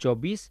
24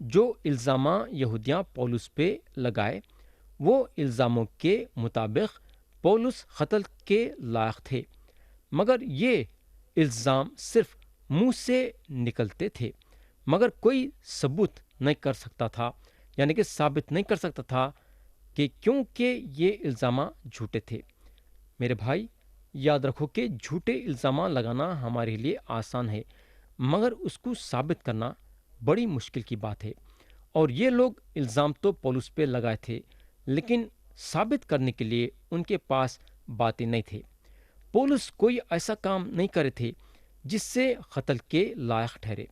جو الزامہ یہودیاں پولس پہ لگائے وہ الزاموں کے مطابق پولس قتل کے لائق تھے، مگر یہ الزام صرف منہ سے نکلتے تھے، مگر کوئی ثبوت نہیں کر سکتا تھا، یعنی کہ ثابت نہیں کر سکتا تھا کہ کیونکہ یہ الزامہ جھوٹے تھے۔ میرے بھائی، یاد رکھو کہ جھوٹے الزامہ لگانا ہمارے لیے آسان ہے، مگر اس کو ثابت کرنا بڑی مشکل کی بات ہے۔ اور یہ لوگ الزام تو پولس پہ لگائے تھے، لیکن ثابت کرنے کے لیے ان کے پاس باتیں نہیں تھے۔ پولس کوئی ایسا کام نہیں کرے تھے جس سے قتل کے لائق ٹھہرے،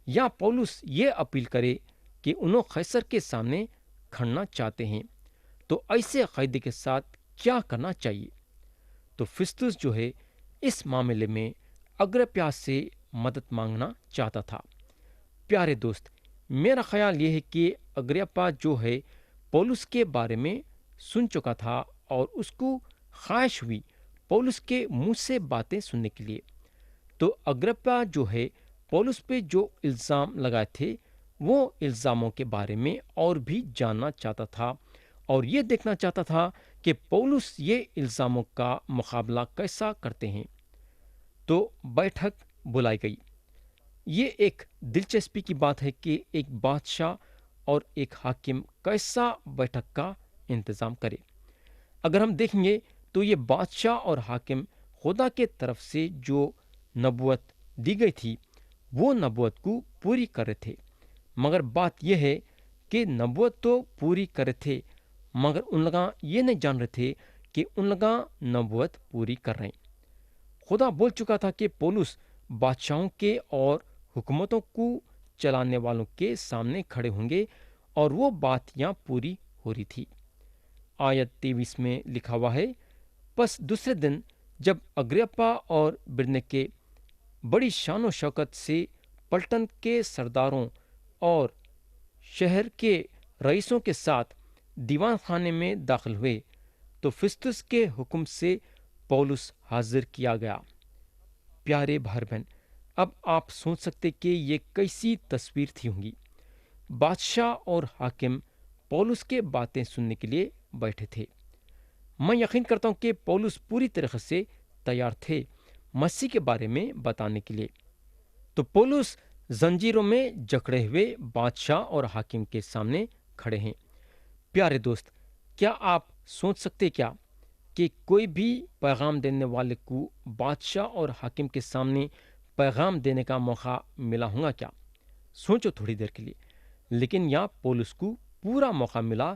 یا پولس یہ اپیل کرے کہ انہوں قیصر کے سامنے کھڑنا چاہتے ہیں تو ایسے قیدی کے ساتھ کیا کرنا چاہیے۔ تو فستس جو ہے اس معاملے میں اگرپیا سے مدد مانگنا چاہتا تھا۔ پیارے دوست، میرا خیال یہ ہے کہ اگرپا جو ہے پولس کے بارے میں سن چکا تھا اور اس کو خواہش ہوئی پولس کے منہ سے باتیں سننے کے لیے۔ تو اگرپا جو ہے پولس پہ جو الزام لگائے تھے وہ الزاموں کے بارے میں اور بھی جاننا چاہتا تھا اور یہ دیکھنا چاہتا تھا کہ پولس یہ الزاموں کا مقابلہ کیسا کرتے ہیں۔ تو بیٹھک بلائی گئی۔ یہ ایک دلچسپی کی بات ہے کہ ایک بادشاہ اور ایک حاکم کیسا بیٹھک کا انتظام کرے۔ اگر ہم دیکھیں گے تو یہ بادشاہ اور حاکم خدا کے طرف سے جو نبوت دی گئی تھی وہ نبوت کو پوری کر رہے تھے، مگر بات یہ ہے کہ نبوت تو پوری کر رہے تھے، مگر ان لوگاں یہ نہیں جان رہے تھے کہ ان لوگاں نبوت پوری کر رہے ہیں۔ خدا بول چکا تھا کہ پولس بادشاہوں کے اور حکومتوں کو چلانے والوں کے سامنے کھڑے ہوں گے، اور وہ بات یہاں پوری ہو رہی تھی۔ آیت 23 میں لکھا ہوا ہے، پس دوسرے دن جب اگرپا اور برنکے بڑی شان و شوکت سے پلٹن کے سرداروں اور شہر کے رئیسوں کے ساتھ دیوان خانے میں داخل ہوئے تو فستس کے حکم سے پولس حاضر کیا گیا۔ پیارے بھائی بہن، اب آپ سوچ سکتے کہ یہ کیسی تصویر تھی ہوں گی۔ بادشاہ اور حاکم پولس کے باتیں سننے کے لیے بیٹھے تھے۔ میں یقین کرتا ہوں کہ پولس پوری طرح سے تیار تھے مسیح کے بارے میں بتانے کے لیے۔ تو پولس زنجیروں میں جکڑے ہوئے بادشاہ اور حاکم کے سامنے کھڑے ہیں۔ پیارے دوست، کیا آپ سوچ سکتے کیا کہ کوئی بھی پیغام دینے والے کو بادشاہ اور حاکم کے سامنے پیغام دینے کا موقع ملا ہوگا کیا؟ سوچو تھوڑی دیر کے لیے۔ لیکن یہاں پولس کو پورا موقع ملا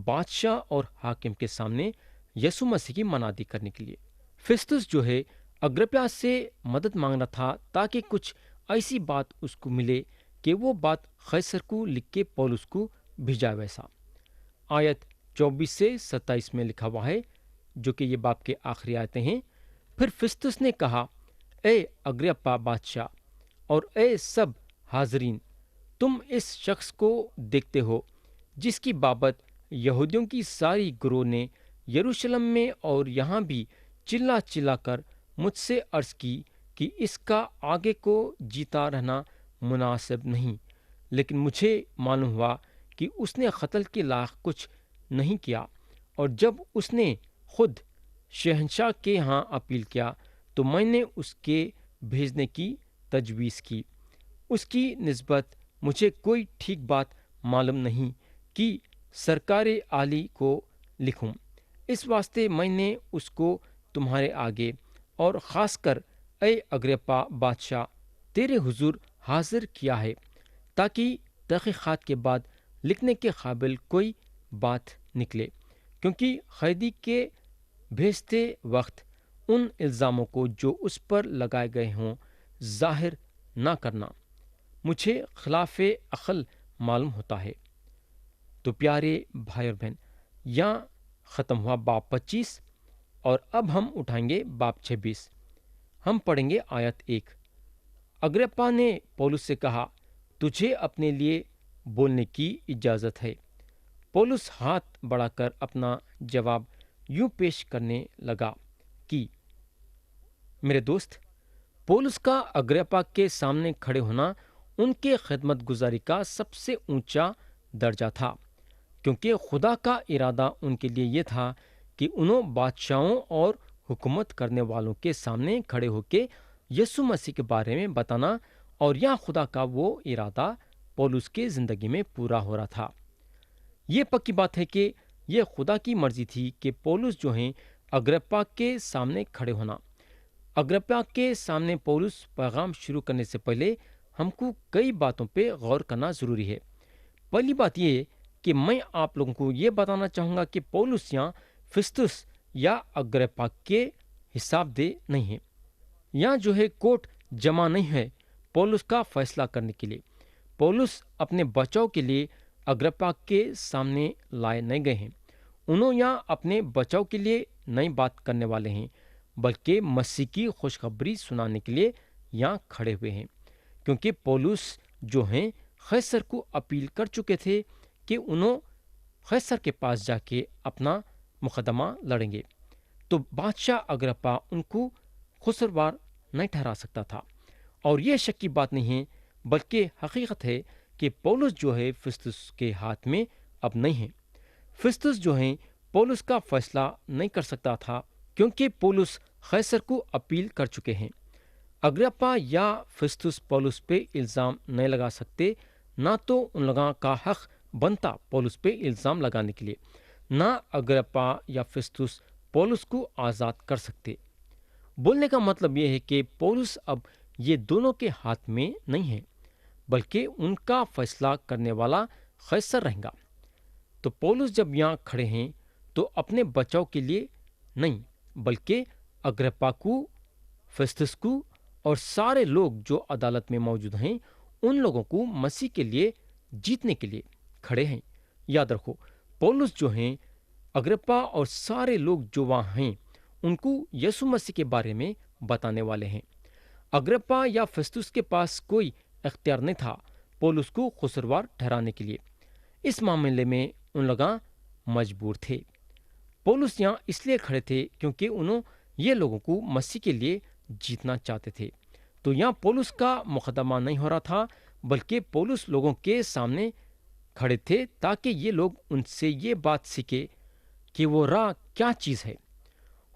بادشاہ اور حاکم کے سامنے یسوع مسیح کی منادی کرنے کے لیے۔ فستس جو ہے اگرپیا سے مدد مانگنا تھا تاکہ کچھ ایسی بات اس کو ملے کہ وہ بات قیصر کو لکھ کے پولس کو بھیجائے ویسا۔ آیت 24 سے 27 میں لکھا ہوا ہے، جو کہ یہ باب کے آخری آیتیں ہیں۔ پھر فستس نے کہا، اے اگرپا بادشاہ اور اے سب حاضرین، تم اس شخص کو دیکھتے ہو جس کی بابت یہودیوں کی ساری گروہ نے یروشلم میں اور یہاں بھی چلا چلا کر مجھ سے عرض کی کہ اس کا آگے کو جیتا رہنا مناسب نہیں، لیکن مجھے معلوم ہوا کہ اس نے قتل کے لائق کچھ نہیں کیا، اور جب اس نے خود شہنشاہ کے ہاں اپیل کیا تو میں نے اس کے بھیجنے کی تجویز کی۔ اس کی نسبت مجھے کوئی ٹھیک بات معلوم نہیں کہ سرکار عالی کو لکھوں، اس واسطے میں نے اس کو تمہارے آگے اور خاص کر اے اگرپا بادشاہ تیرے حضور حاضر کیا ہے، تاکہ تحقیقات کے بعد لکھنے کے قابل کوئی بات نکلے، کیونکہ قیدی کے بھیجتے وقت ان الزاموں کو جو اس پر لگائے گئے ہوں ظاہر نہ کرنا مجھے خلاف عقل معلوم ہوتا ہے۔ تو پیارے بھائی اور بہن، یہاں ختم ہوا باب 25، اور اب ہم اٹھائیں گے باب 26۔ ہم پڑھیں گے آیت 1۔ اگرپا نے پولس سے کہا، تجھے اپنے لیے بولنے کی اجازت ہے۔ پولس ہاتھ بڑھا کر اپنا جواب یوں پیش کرنے لگا کہ میرے دوست، پولس کا اگرپا کے سامنے کھڑے ہونا ان کے خدمت گزاری کا سب سے اونچا درجہ تھا، کیونکہ خدا کا ارادہ ان کے لیے یہ تھا کہ انہوں بادشاہوں اور حکومت کرنے والوں کے سامنے کھڑے ہو کے یسوع مسیح کے بارے میں بتانا، اور یہاں خدا کا وہ ارادہ پولس کے زندگی میں پورا ہو رہا تھا۔ یہ پکی بات ہے کہ یہ خدا کی مرضی تھی کہ پولس جو ہیں اگرپا کے سامنے کھڑے ہونا۔ اگرپا کے سامنے پولس پیغام شروع کرنے سے پہلے ہم کو کئی باتوں پہ غور کرنا ضروری ہے۔ پہلی بات یہ کہ میں آپ لوگوں کو یہ بتانا چاہوں گا کہ پولس یہاں فستس یا اگرپا کے حساب دے نہیں ہے، یہاں جو ہے کوٹ جمع نہیں ہے پولس کا فیصلہ کرنے کے لیے۔ پولس اپنے بچاؤ کے لیے اگرپا کے سامنے لائے نہیں گئے ہیں، انہوں یہاں اپنے بچاؤ کے لیے نئی بات کرنے والے ہیں، بلکہ مسیح کی خوشخبری سنانے کے لیے یہاں کھڑے ہوئے ہیں، کیونکہ پولس جو ہیں قیصر کو اپیل کر چکے تھے کہ انہوں قیصر کے پاس جا کے اپنا مقدمہ لڑیں گے، تو بادشاہ اگرپا ان کو قصوروار نہیں ٹھہرا سکتا تھا۔ اور یہ شک کی بات نہیں ہے، بلکہ حقیقت ہے کہ پولس جو ہے فستس کے ہاتھ میں اب نہیں ہے۔ فستس جو ہیں پولس کا فیصلہ نہیں کر سکتا تھا، کیونکہ پولس قیصر کو اپیل کر چکے ہیں۔ اگرپا یا فستس پولس پہ الزام نہیں لگا سکتے، نہ تو ان لوگوں کا حق بنتا پولس پہ الزام لگانے کے لیے، نہ اگرپا یا فستس پولس کو آزاد کر سکتے۔ بولنے کا مطلب یہ ہے کہ پولس اب یہ دونوں کے ہاتھ میں نہیں ہے، بلکہ ان کا فیصلہ کرنے والا قیصر رہے گا۔ تو پولس جب یہاں کھڑے ہیں تو اپنے بچاؤ کے لیے نہیں، بلکہ اگرپا کو، فستس کو اور سارے لوگ جو عدالت میں موجود ہیں ان لوگوں کو مسیح کے لیے جیتنے کے لیے کھڑے ہیں۔ یاد رکھو، پولس جو ہیں اگرپا اور سارے لوگ جو وہاں ہیں ان کو یسوع مسیح کے بارے میں بتانے والے ہیں۔ اگرپا یا فستس کے پاس کوئی اختیار نہیں تھا پولس کو قصوروار ٹھہرانے کے لیے، اس معاملے میں ان لوگ مجبور تھے۔ پولس یہاں اس لیے کھڑے تھے کیونکہ انہوں یہ لوگوں کو مسیح کے لیے جیتنا چاہتے تھے۔ تو یہاں پولس کا مقدمہ نہیں ہو رہا تھا، بلکہ پولس لوگوں کے سامنے کھڑے تھے تاکہ یہ لوگ ان سے یہ بات سیکھے کہ وہ راہ کیا چیز ہے۔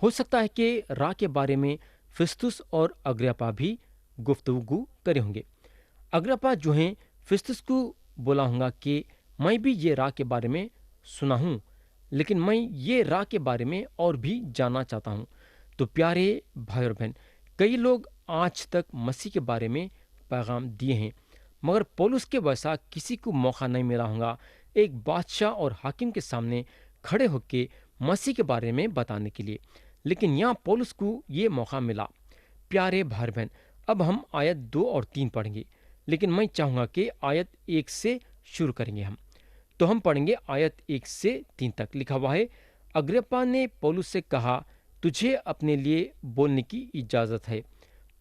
ہو سکتا ہے کہ راہ کے بارے میں فستس اور اگرپا بھی گفتگو کرے ہوں گے۔ اگرپا جو ہیں فستس کو بولا ہوں گا کہ میں بھی یہ راہ کے بارے میں سنا ہوں، لیکن میں یہ راہ کے بارے میں اور بھی جاننا چاہتا ہوں۔ تو پیارے بھائی اور بہن، کئی لوگ آج تک مسیح کے بارے میں پیغام دیے ہیں، مگر پولس کے ویسا کسی کو موقع نہیں ملا ہوگا ایک بادشاہ اور حاکم کے سامنے کھڑے ہو کے مسیح کے بارے میں بتانے کے لیے، لیکن یہاں پولس کو یہ موقع ملا۔ پیارے بھائی بہن، اب ہم آیت 2 اور 3 پڑھیں گے، لیکن میں چاہوں گا کہ آیت 1 سے شروع کریں گے۔ تو ہم پڑھیں گے آیت 1 سے 3 تک۔ لکھا ہوا ہے، اگرپا نے پولس سے کہا، تجھے اپنے لیے بولنے کی اجازت ہے۔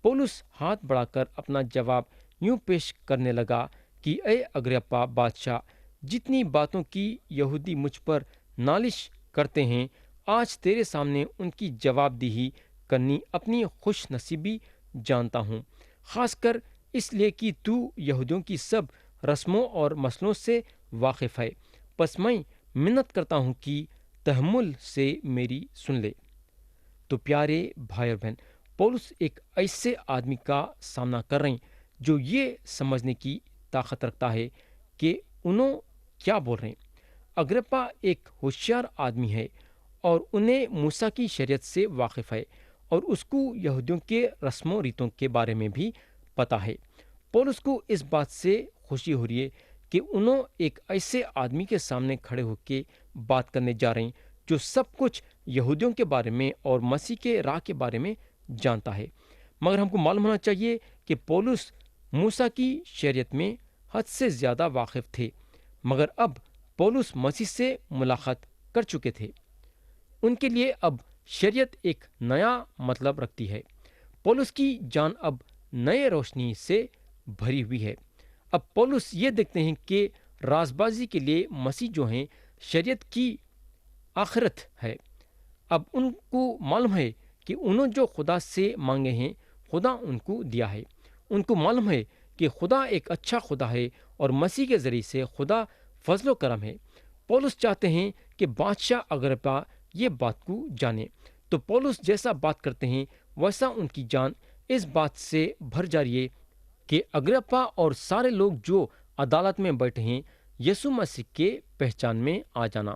پولس ہاتھ بڑھا کر اپنا جواب یوں پیش کرنے لگا کہ اے اگرپا بادشاہ، جتنی باتوں کی یہودی مجھ پر نالش کرتے ہیں، آج تیرے سامنے ان کی جواب دہی کرنی اپنی خوش نصیبی جانتا ہوں، خاص کر اس لیے کہ تو یہودیوں کی سب رسموں اور مسلوں سے واقف ہے۔ پس میں منت کرتا ہوں کہ تحمل سے میری سن لے۔ تو پیارے بھائی اور بہن، پولس ایک ایسے آدمی کا سامنا کر رہے ہیں جو یہ سمجھنے کی طاقت رکھتا ہے کہ انہوں کیا بول رہے ہیں۔ اگرپا ایک ہوشیار آدمی ہے اور انہیں موسیٰ کی شریعت سے واقف ہے، اور اس کو یہودیوں کے رسم و ریتوں کے بارے میں بھی پتہ ہے۔ پولس کو اس بات سے خوشی ہو رہی ہے کہ انہوں ایک ایسے آدمی کے سامنے کھڑے ہو کے بات کرنے جا رہے ہیں جو سب کچھ یہودیوں کے بارے میں اور مسیح کے راہ کے بارے میں جانتا ہے۔ مگر ہم کو معلوم ہونا چاہیے کہ پولس موسیٰ کی شریعت میں حد سے زیادہ واقف تھے، مگر اب پولس مسیح سے ملاقات کر چکے تھے۔ ان کے لیے اب شریعت ایک نیا مطلب رکھتی ہے۔ پولس کی جان اب نئے روشنی سے بھری ہوئی ہے۔ اب پولس یہ دیکھتے ہیں کہ راز بازی کے لیے مسیح جو ہیں شریعت کی آخرت ہے۔ اب ان کو معلوم ہے کہ انہوں جو خدا سے مانگے ہیں خدا ان کو دیا ہے۔ ان کو معلوم ہے کہ خدا ایک اچھا خدا ہے اور مسیح کے ذریعے سے خدا فضل و کرم ہے۔ پولس چاہتے ہیں کہ بادشاہ اگرپا یہ بات کو جانے، تو پولس جیسا بات کرتے ہیں ویسا ان کی جان اس بات سے بھر جا رہی ہے کہ اگرپا اور سارے لوگ جو عدالت میں بیٹھے ہیں یسوع مسیح کے پہچان میں آ جانا۔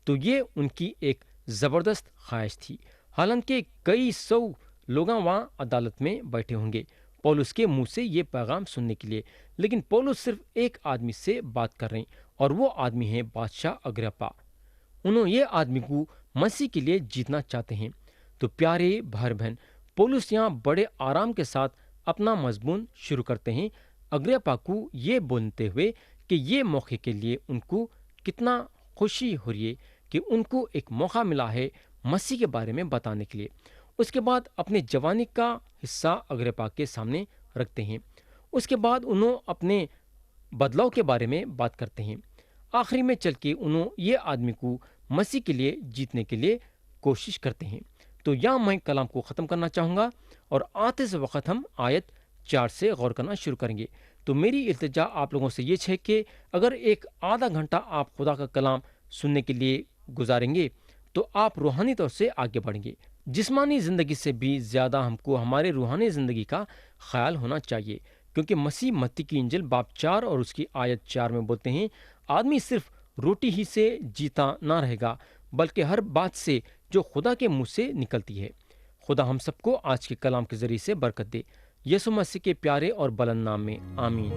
تو یہ ان کی ایک زبردست خواہش تھی، حالانکہ کئی سو لوگ وہاں عدالت میں بیٹھے ہوں گے پولس کے منہ سے یہ پیغام سننے کے لیے، لیکن پولس صرف ایک آدمی سے بات کر رہے ہیں اور وہ آدمی ہے بادشاہ اگرپا۔ انہوں یہ آدمی کو مسیح کے لیے جیتنا چاہتے ہیں۔ تو پیارے بھائی بہن، پولس یہاں بڑے آرام کے ساتھ اپنا مضمون شروع کرتے ہیں، اگرپا کو یہ بولتے ہوئے کہ یہ موقع کے لیے ان کو کتنا خوشی ہو رہی ہے کہ ان کو ایک موقع ملا ہے مسیح کے بارے میں بتانے کے لیے۔ اس کے بعد اپنے جوانی کا حصہ اگرپا کے سامنے رکھتے ہیں۔ اس کے بعد انہوں اپنے بدلاؤ کے بارے میں بات کرتے ہیں۔ آخری میں چل کے انہوں یہ آدمی کو مسیح کے لیے جیتنے کے لیے کوشش کرتے ہیں۔ تو یہاں میں کلام کو ختم کرنا چاہوں گا اور آتے سے وقت ہم آیت 4 سے غور کرنا شروع کریں گے۔ تو میری التجا آپ لوگوں سے یہ ہے کہ اگر ایک آدھا گھنٹہ آپ خدا کا کلام سننے کے لیے گزاریں گے تو آپ روحانی طور سے آگے بڑھیں گے۔ جسمانی زندگی سے بھی زیادہ ہم کو ہمارے روحانی زندگی کا خیال ہونا چاہیے، کیونکہ مسیح متی کی انجیل باب 4 اور اس کی آیت 4 میں بولتے ہیں، آدمی صرف روٹی ہی سے جیتا نہ رہے گا بلکہ ہر بات سے جو خدا کے منہ سے نکلتی ہے۔ خدا ہم سب کو آج کے کلام کے ذریعے سے برکت دے، یسوع مسیح کے پیارے اور بلند نام میں آمین۔